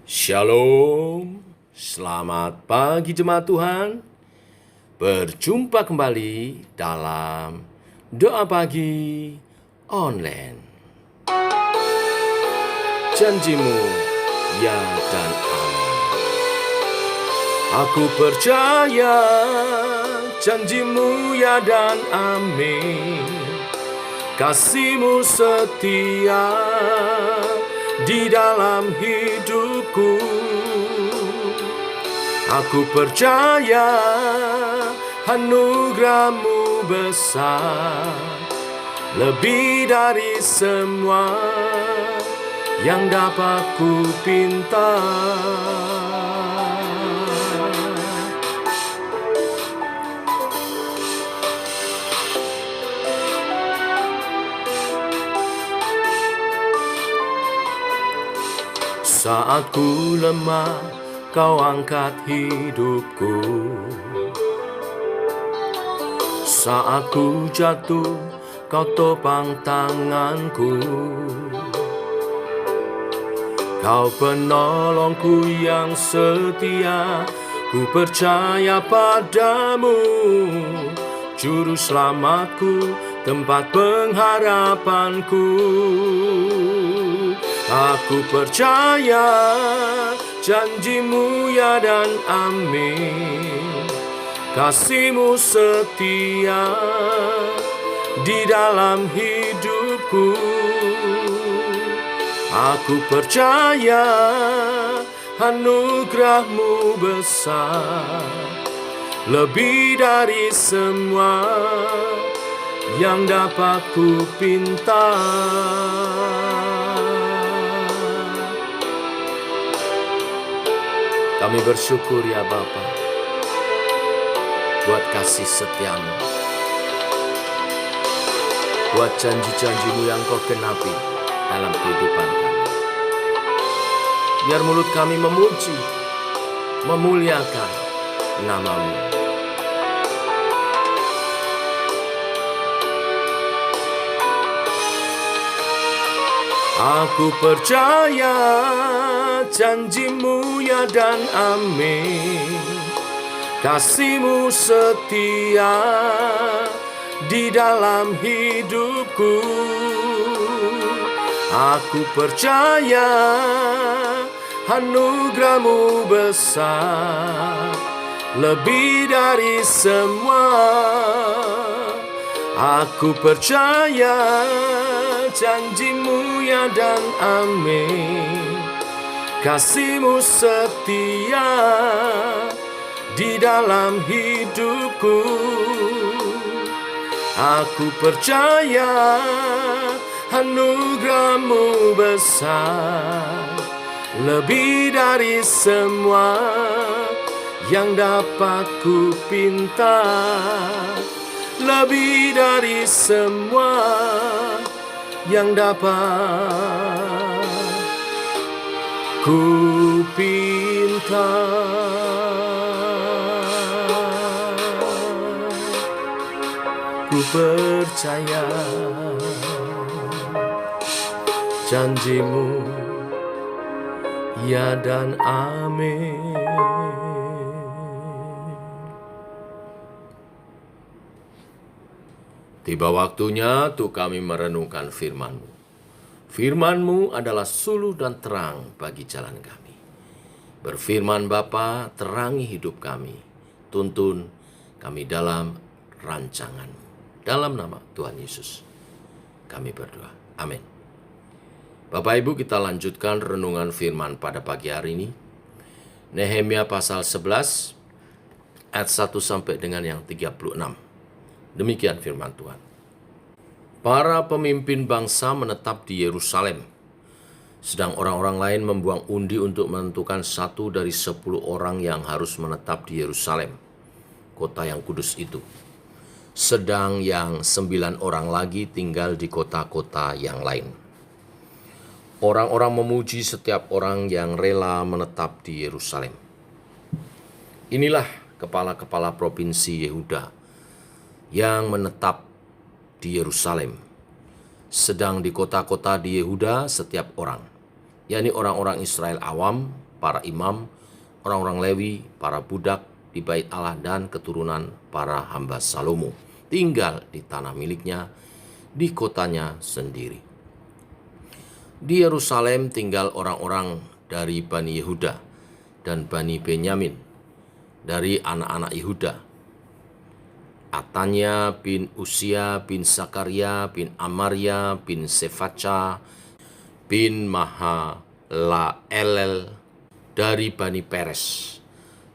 Shalom, selamat pagi jemaat Tuhan. Berjumpa kembali dalam doa pagi online. Janjimu ya dan amin. Aku percaya janjimu ya dan amin. Kasihmu setia di dalam hidupku. Aku percaya anugerahmu besar, lebih dari semua yang dapat ku pinta. Saat ku lemah, kau angkat hidupku. Saat ku jatuh, kau topang tanganku. Kau penolongku yang setia, ku percaya padamu. Juru selamatku, tempat pengharapanku. Aku percaya janjimu ya dan amin. Kasihmu setia di dalam hidupku. Aku percaya anugerahmu besar, lebih dari semua yang dapat ku pinta. Kami bersyukur ya Bapa, buat kasih setiamu, buat janji-janjimu yang kau genapi dalam kehidupan kami. Biar mulut kami memuji, memuliakan nama-Mu. Aku percaya janjimu ya dan amin. Kasihmu setia di dalam hidupku. Aku percaya anugerahmu besar, lebih dari semua. Aku percaya janjimu ya dan amin. Kasihmu setia di dalam hidupku. Aku percaya anugerahmu besar, lebih dari semua yang dapat ku pinta. Lebih dari semua yang dapat ku pinta. Ku percaya janjimu ya dan amin. Tiba waktunya untuk kami merenungkan firman-Mu. Firman-Mu adalah suluh dan terang bagi jalan kami. Berfirman Bapa, terangi hidup kami. Tuntun kami dalam rancangan-Mu. Dalam nama Tuhan Yesus kami berdoa. Amin. Bapak Ibu, kita lanjutkan renungan firman pada pagi hari ini. Nehemia pasal 11 ayat 1 sampai dengan yang 36. Demikian firman Tuhan. Para pemimpin bangsa menetap di Yerusalem, sedang orang-orang lain membuang undi untuk menentukan 1 dari 10 orang yang harus menetap di Yerusalem, kota yang kudus itu. Sedang yang 9 orang lagi tinggal di kota-kota yang lain. Orang-orang memuji setiap orang yang rela menetap di Yerusalem. Inilah kepala-kepala provinsi Yehuda yang menetap di Yerusalem. Sedang di kota-kota di Yehuda setiap orang, yakni orang-orang Israel awam, para imam, orang-orang Lewi, para budak di bait Allah, dan keturunan para hamba Salomo tinggal di tanah miliknya, di kotanya sendiri. Di Yerusalem tinggal orang-orang dari Bani Yehuda dan Bani Benyamin, dari anak-anak Yehuda, Atanya bin Usia bin Zakaria bin Amaria bin Sefaca bin Mahalaelel dari Bani Peres,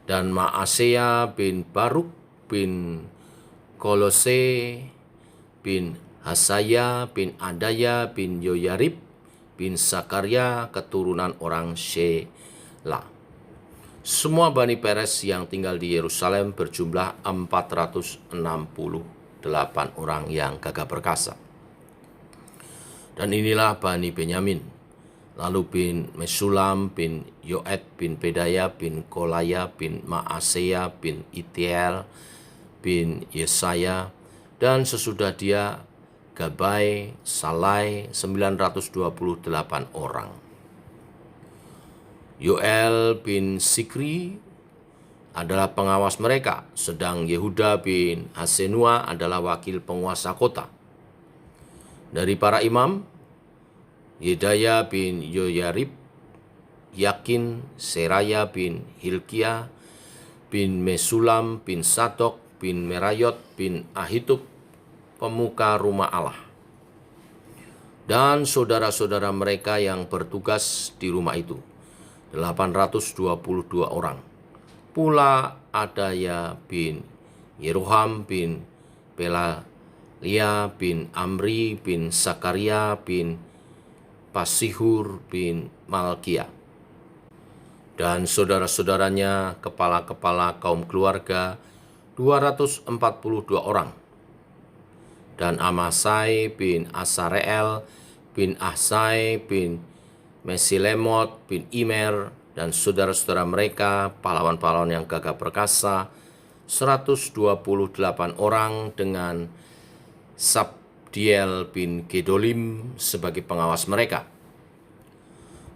dan Maasea bin Baruk bin Kolose bin Hasaya bin Adaya bin Yoyarib bin Zakaria, keturunan orang Shela. Semua Bani Peres yang tinggal di Yerusalem berjumlah 468 orang yang gagah perkasa. Dan inilah Bani Benyamin, lalu bin Mesulam bin Yoed bin Pedaya bin Kolaya bin Maasea bin Itiel bin Yesaya, dan sesudah dia Gabai, Salai, 928 orang. Yoel bin Sikri adalah pengawas mereka, sedang Yehuda bin Hasenua adalah wakil penguasa kota. Dari para imam, Yedaya bin Yoyarib, Yakin, Seraya bin Hilkia, bin Mesulam bin Sadok bin Merayot bin Ahitub, pemuka rumah Allah, dan saudara-saudara mereka yang bertugas di rumah itu, 822 orang. Pula Adaya bin Yeroham bin Pelalia bin Amri bin Zakaria bin Pasihur bin Malkia, dan saudara-saudaranya, kepala-kepala kaum keluarga, 242 orang. Dan Amasai bin Asareel bin Ahsai bin Mesilemot bin Imer, dan saudara-saudara mereka, pahlawan-pahlawan yang gagah perkasa, 128 orang, dengan Sabdiel bin Gedolim sebagai pengawas mereka.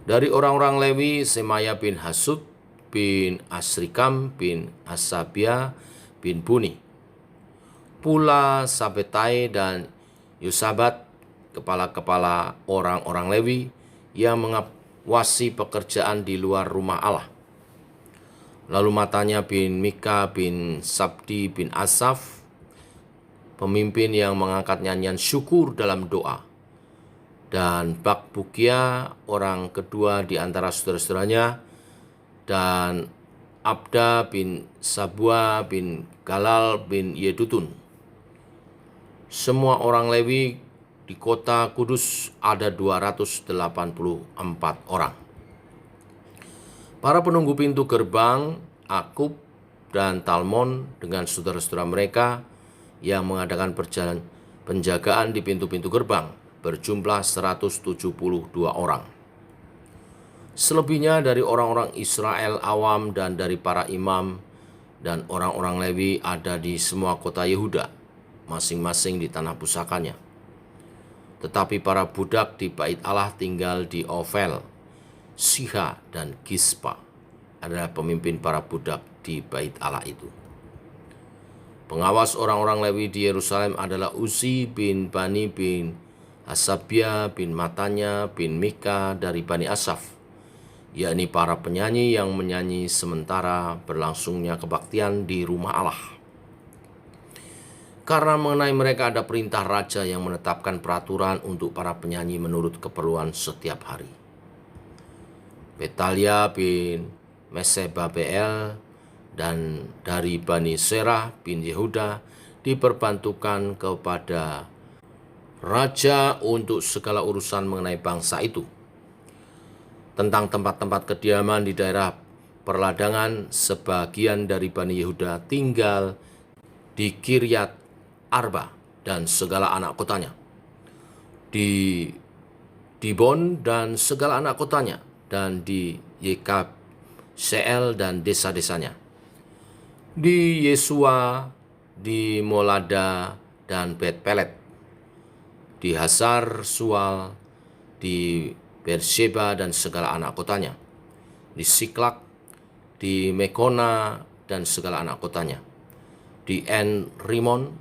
Dari orang-orang Lewi, Semaya bin Hasub bin Asrikam bin Asabia bin Buni. Pula Sabetai dan Yosabat, kepala-kepala orang-orang Lewi yang mengawasi pekerjaan di luar rumah Allah. Lalu Matanya bin Mika bin Sabdi bin Asaf, pemimpin yang mengangkat nyanyian syukur dalam doa. Dan Bakbukia, orang kedua di antara saudara-saudaranya, dan Abda bin Sabua bin Galal bin Yedutun. Semua orang Lewi di kota kudus ada 284 orang. Para penunggu pintu gerbang, Akub dan Talmon dengan saudara-saudara mereka yang mengadakan penjagaan di pintu-pintu gerbang, berjumlah 172 orang. Selebihnya dari orang-orang Israel awam dan dari para imam dan orang-orang Lewi ada di semua kota Yehuda, masing-masing di tanah pusakanya. Tetapi para budak di bait Allah tinggal di Ofel, Siha, dan Gispa, adalah pemimpin para budak di bait Allah itu. Pengawas orang-orang Lewi di Yerusalem adalah Uzi bin Bani bin Hasabia bin Matanya bin Mika dari Bani Asaf, yakni para penyanyi yang menyanyi sementara berlangsungnya kebaktian di rumah Allah. Karena mengenai mereka ada perintah raja yang menetapkan peraturan untuk para penyanyi menurut keperluan setiap hari. Betalia bin Mesebabeel dan dari Bani Serah bin Yehuda diperbantukan kepada raja untuk segala urusan mengenai bangsa itu. Tentang tempat-tempat kediaman di daerah perladangan, sebagian dari Bani Yehuda tinggal di Kiryat Arba dan segala anak kotanya, di Dibon dan segala anak kotanya, dan di Yekabseel dan desa-desanya, di Yesua, di Molada dan Bet-Pelet, di Hasar Sual, di Beersheba dan segala anak kotanya, di Siklak, di Mekona dan segala anak kotanya, di En Rimon,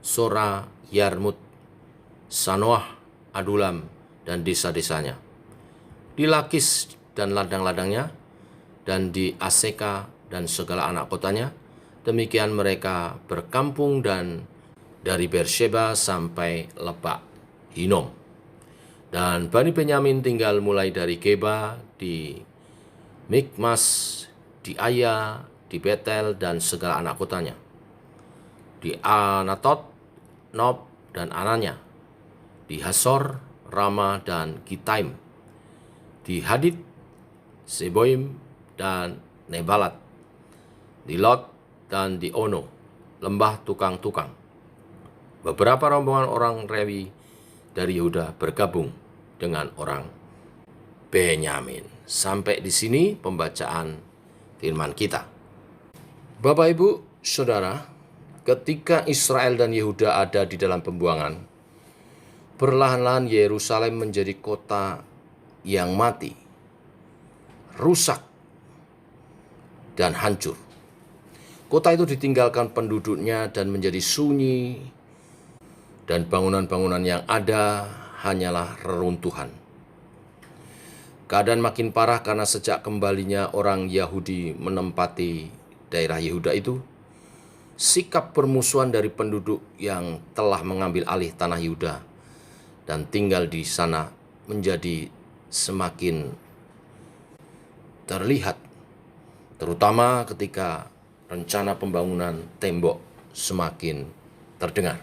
Sora, Yarmut, Sanoah, Adulam, dan desa-desanya, di Lakis dan ladang-ladangnya, dan di Aseka dan segala anak kotanya. Demikian mereka berkampung dan dari Beersheba sampai Lebak Hinom. Dan Bani Benyamin tinggal mulai dari Geba, di Mikmas, di Aya, di Betel dan segala anak kotanya, di Anatot, Nob dan Ananya, di Hasor, Rama dan Gitaim, di Hadid, Seboim dan Nebalat, di Lot dan di Ono, lembah tukang-tukang. Beberapa rombongan orang Lewi dari Yehuda bergabung dengan orang Benyamin. Sampai di sini pembacaan firman kita. Bapak, Ibu, Saudara, ketika Israel dan Yehuda ada di dalam pembuangan, perlahan-lahan Yerusalem menjadi kota yang mati, rusak, dan hancur. Kota itu ditinggalkan penduduknya dan menjadi sunyi, dan bangunan-bangunan yang ada hanyalah reruntuhan. Keadaan makin parah karena sejak kembalinya orang Yahudi menempati daerah Yehuda itu, sikap permusuhan dari penduduk yang telah mengambil alih tanah Yehuda dan tinggal di sana menjadi semakin terlihat, terutama ketika rencana pembangunan tembok semakin terdengar.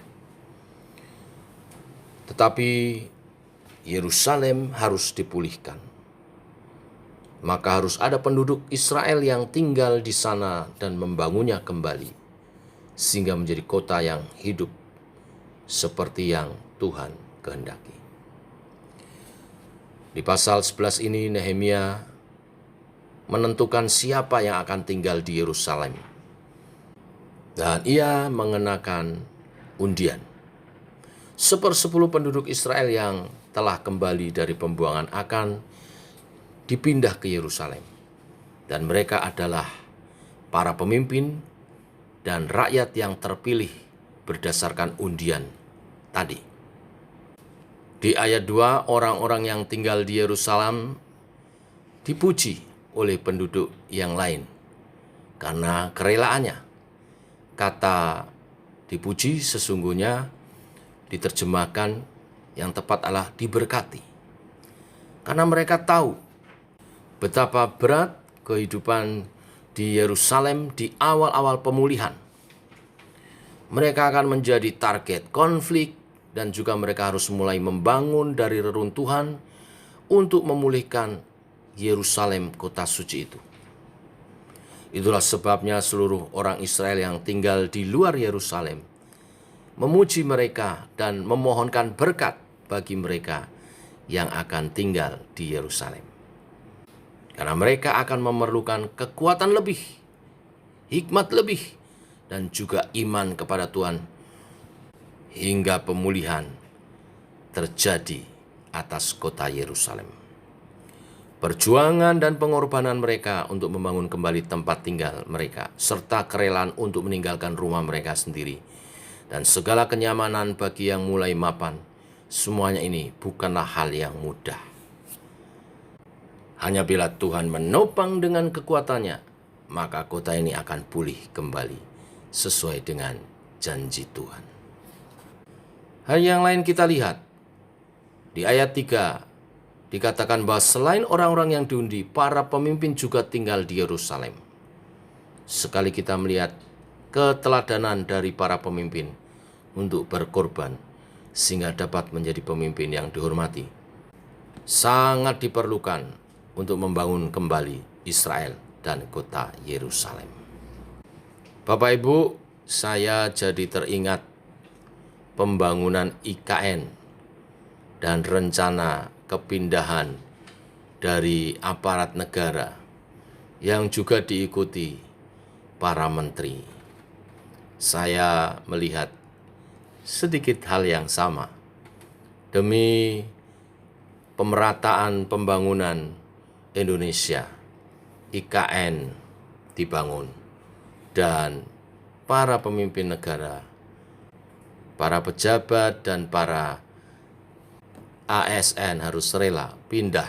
Tetapi Yerusalem harus dipulihkan. Maka harus ada penduduk Israel yang tinggal di sana dan membangunnya kembali, sehingga menjadi kota yang hidup seperti yang Tuhan kehendaki. Di pasal 11 ini Nehemia menentukan siapa yang akan tinggal di Yerusalem. Dan ia mengenakan undian. 1/10 penduduk Israel yang telah kembali dari pembuangan akan dipindah ke Yerusalem. Dan mereka adalah para pemimpin dan rakyat yang terpilih berdasarkan undian tadi. Di ayat 2, orang-orang yang tinggal di Yerusalem dipuji oleh penduduk yang lain karena kerelaannya. Kata dipuji sesungguhnya diterjemahkan yang tepat adalah diberkati. Karena mereka tahu betapa berat kehidupan di Yerusalem di awal-awal pemulihan. Mereka akan menjadi target konflik dan juga mereka harus mulai membangun dari reruntuhan untuk memulihkan Yerusalem, kota suci itu. Itulah sebabnya seluruh orang Israel yang tinggal di luar Yerusalem memuji mereka dan memohonkan berkat bagi mereka yang akan tinggal di Yerusalem. Karena mereka akan memerlukan kekuatan lebih, hikmat lebih, dan juga iman kepada Tuhan hingga pemulihan terjadi atas kota Yerusalem. Perjuangan dan pengorbanan mereka untuk membangun kembali tempat tinggal mereka, serta kerelaan untuk meninggalkan rumah mereka sendiri, dan segala kenyamanan bagi yang mulai mapan, semuanya ini bukanlah hal yang mudah. Hanya bila Tuhan menopang dengan kekuatannya, maka kota ini akan pulih kembali sesuai dengan janji Tuhan. Hal yang lain kita lihat di ayat 3. Dikatakan bahwa selain orang-orang yang diundi, para pemimpin juga tinggal di Yerusalem. Sekali kita melihat keteladanan dari para pemimpin untuk berkorban sehingga dapat menjadi pemimpin yang dihormati, sangat diperlukan untuk membangun kembali Israel dan kota Yerusalem. Bapak Ibu, saya jadi teringat pembangunan IKN dan rencana kepindahan dari aparat negara yang juga diikuti para menteri. Saya melihat sedikit hal yang sama demi pemerataan pembangunan Indonesia IKN dibangun dan para pemimpin negara, para pejabat dan para ASN harus rela pindah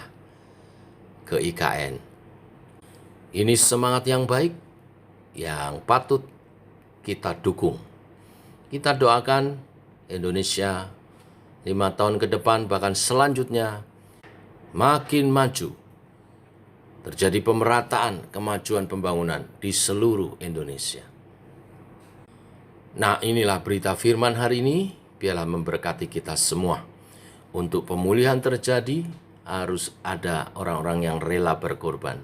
ke IKN. Ini semangat yang baik yang patut kita dukung. Kita doakan Indonesia 5 tahun ke depan bahkan selanjutnya makin maju. Terjadi pemerataan kemajuan pembangunan di seluruh Indonesia. Nah, inilah berita firman hari ini. Biarlah memberkati kita semua. Untuk pemulihan terjadi, harus ada orang-orang yang rela berkorban.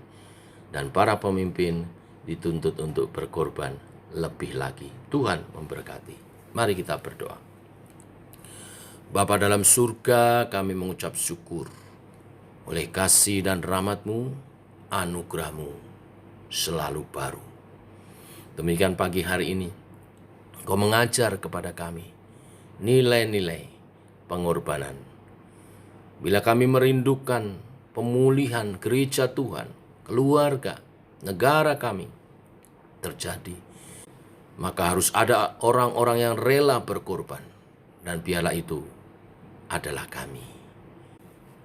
Dan para pemimpin dituntut untuk berkorban lebih lagi. Tuhan memberkati. Mari kita berdoa. Bapa dalam surga, kami mengucap syukur oleh kasih dan rahmat-Mu, anugerah-Mu selalu baru. Demikian pagi hari ini, Engkau mengajar kepada kami nilai-nilai pengorbanan. Bila kami merindukan pemulihan gereja Tuhan, keluarga, negara kami terjadi, maka harus ada orang-orang yang rela berkorban. Dan biarlah itu adalah kami.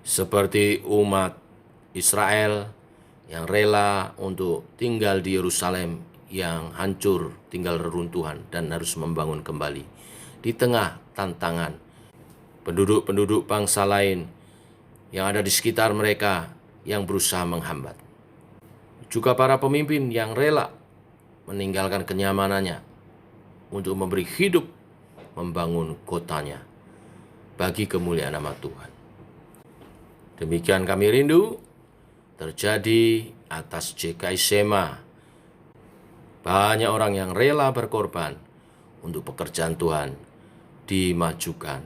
Seperti umat Israel yang rela untuk tinggal di Yerusalem yang hancur, tinggal reruntuhan dan harus membangun kembali. Di tengah tantangan penduduk-penduduk bangsa lain yang ada di sekitar mereka yang berusaha menghambat. Juga para pemimpin yang rela meninggalkan kenyamanannya untuk memberi hidup membangun kotanya bagi kemuliaan nama Tuhan. Demikian kami rindu terjadi atas JKI Sema. Banyak orang yang rela berkorban untuk pekerjaan Tuhan dimajukan,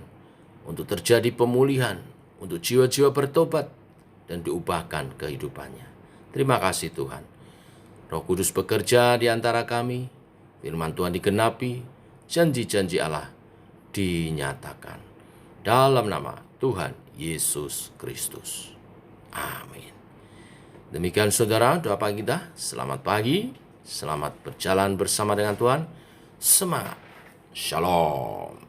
untuk terjadi pemulihan, untuk jiwa-jiwa bertobat dan diubahkan kehidupannya. Terima kasih Tuhan. Roh Kudus bekerja di antara kami, firman Tuhan digenapi, janji-janji Allah dinyatakan. Dalam nama Tuhan Yesus Kristus. Amin. Demikian saudara, doa pagi kita. Selamat pagi, selamat berjalan bersama dengan Tuhan. Semangat. Shalom.